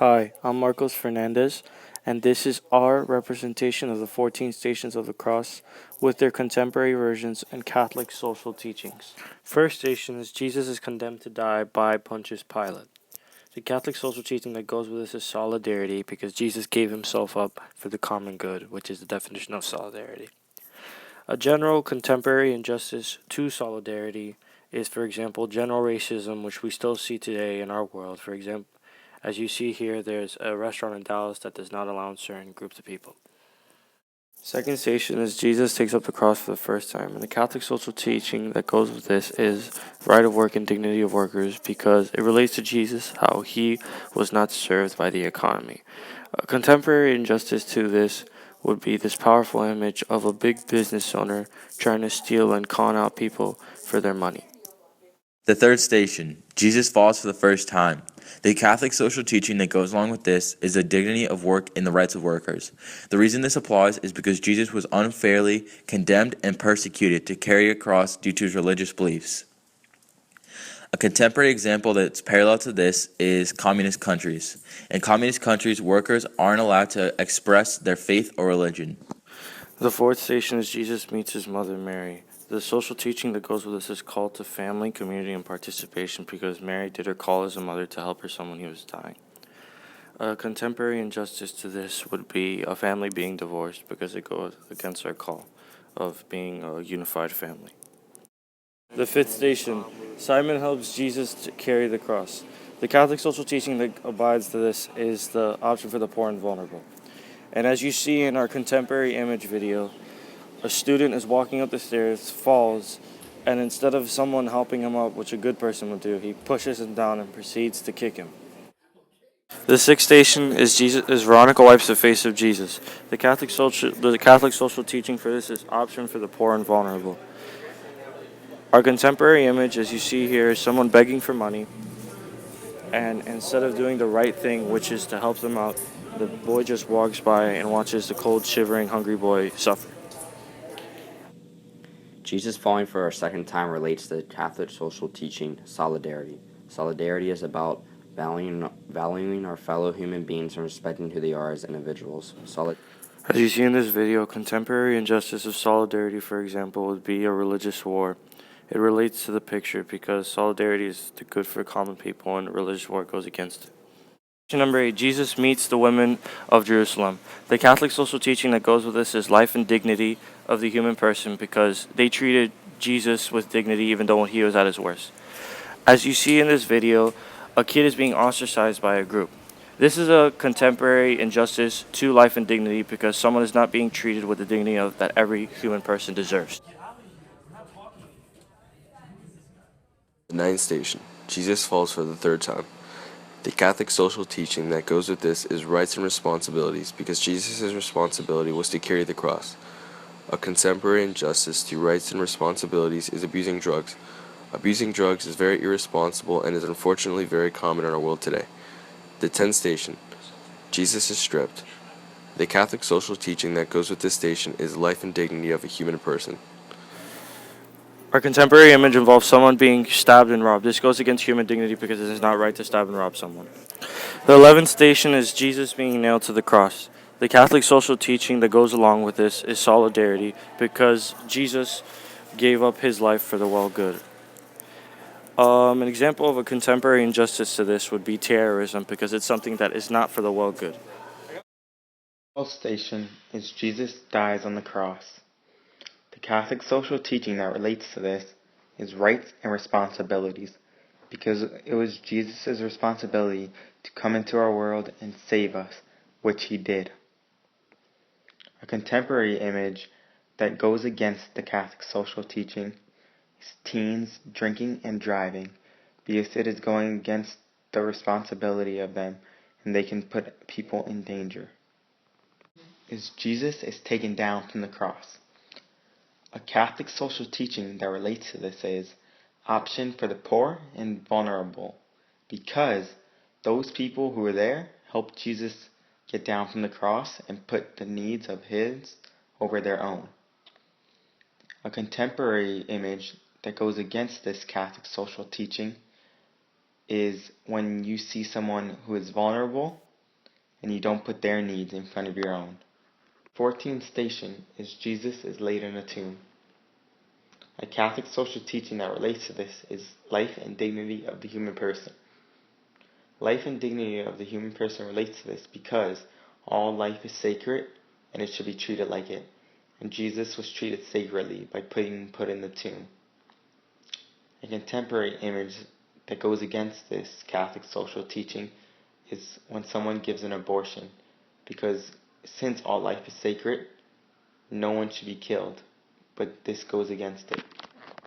Hi, I'm Marcos Fernandez, and this is our representation of the 14 Stations of the Cross with their contemporary versions and Catholic social teachings. First station is Jesus is condemned to die by Pontius Pilate. The Catholic social teaching that goes with this is solidarity because Jesus gave himself up for the common good, which is the definition of solidarity. A general contemporary injustice to solidarity is, for example, general racism, which we still see today in our world. For example, as you see here, there's a restaurant in Dallas that does not allow certain groups of people. Second station is Jesus takes up the cross for the first time, and the Catholic social teaching that goes with this is right of work and dignity of workers because it relates to Jesus, how he was not served by the economy. A contemporary injustice to this would be this powerful image of a big business owner trying to steal and con out people for their money. The third station, Jesus falls for the first time. The Catholic social teaching that goes along with this is the dignity of work and the rights of workers. The reason this applies is because Jesus was unfairly condemned and persecuted to carry a cross due to his religious beliefs. A contemporary example that's parallel to this is communist countries. In communist countries, workers aren't allowed to express their faith or religion. The fourth station is Jesus meets his mother Mary. The social teaching that goes with this is called to family, community, and participation because Mary did her call as a mother to help her son when he was dying. A contemporary injustice to this would be a family being divorced because it goes against our call of being a unified family. The fifth station, Simon helps Jesus to carry the cross. The Catholic social teaching that abides to this is the option for the poor and vulnerable. And as you see in our contemporary image video, a student is walking up the stairs, falls, and instead of someone helping him up, which a good person would do, he pushes him down and proceeds to kick him. The sixth station is Veronica wipes the face of Jesus. The Catholic social teaching for this is option for the poor and vulnerable. Our contemporary image, as you see here, is someone begging for money, and instead of doing the right thing, which is to help them out, the boy just walks by and watches the cold, shivering, hungry boy suffer. Jesus falling for a second time relates to the Catholic social teaching, solidarity. Solidarity is about valuing our fellow human beings and respecting who they are as individuals. As you see in this video, contemporary injustice of solidarity, for example, would be a religious war. It relates to the picture because solidarity is the good for common people and religious war goes against it. Number 8, Jesus meets the women of Jerusalem. The Catholic social teaching that goes with this is life and dignity of the human person because they treated Jesus with dignity even though he was at his worst. As you see in this video, a kid is being ostracized by a group. This is a contemporary injustice to life and dignity because someone is not being treated with the dignity that every human person deserves. The ninth station, Jesus falls for the third time. The Catholic social teaching that goes with this is rights and responsibilities because Jesus' responsibility was to carry the cross. A contemporary injustice to rights and responsibilities is abusing drugs. Abusing drugs is very irresponsible and is unfortunately very common in our world today. The 10th station, Jesus is stripped. The Catholic social teaching that goes with this station is life and dignity of a human person. Our contemporary image involves someone being stabbed and robbed. This goes against human dignity because it is not right to stab and rob someone. The 11th station is Jesus being nailed to the cross. The Catholic social teaching that goes along with this is solidarity because Jesus gave up his life for the well good. An example of a contemporary injustice to this would be terrorism because it's something that is not for the well good. The 12th station is Jesus dies on the cross. The Catholic social teaching that relates to this is rights and responsibilities because it was Jesus' responsibility to come into our world and save us, which he did. A contemporary image that goes against the Catholic social teaching is teens drinking and driving because it is going against the responsibility of them and they can put people in danger. Jesus is taken down from the cross. A Catholic social teaching that relates to this is option for the poor and vulnerable because those people who were there helped Jesus get down from the cross and put the needs of his over their own. A contemporary image that goes against this Catholic social teaching is when you see someone who is vulnerable and you don't put their needs in front of your own. 14th station is Jesus is laid in a tomb. A Catholic social teaching that relates to this is life and dignity of the human person. Life and dignity of the human person relates to this because all life is sacred and it should be treated like it. And Jesus was treated sacredly by being put in the tomb. A contemporary image that goes against this Catholic social teaching is when someone gives an abortion, because since all life is sacred, no one should be killed, but this goes against it.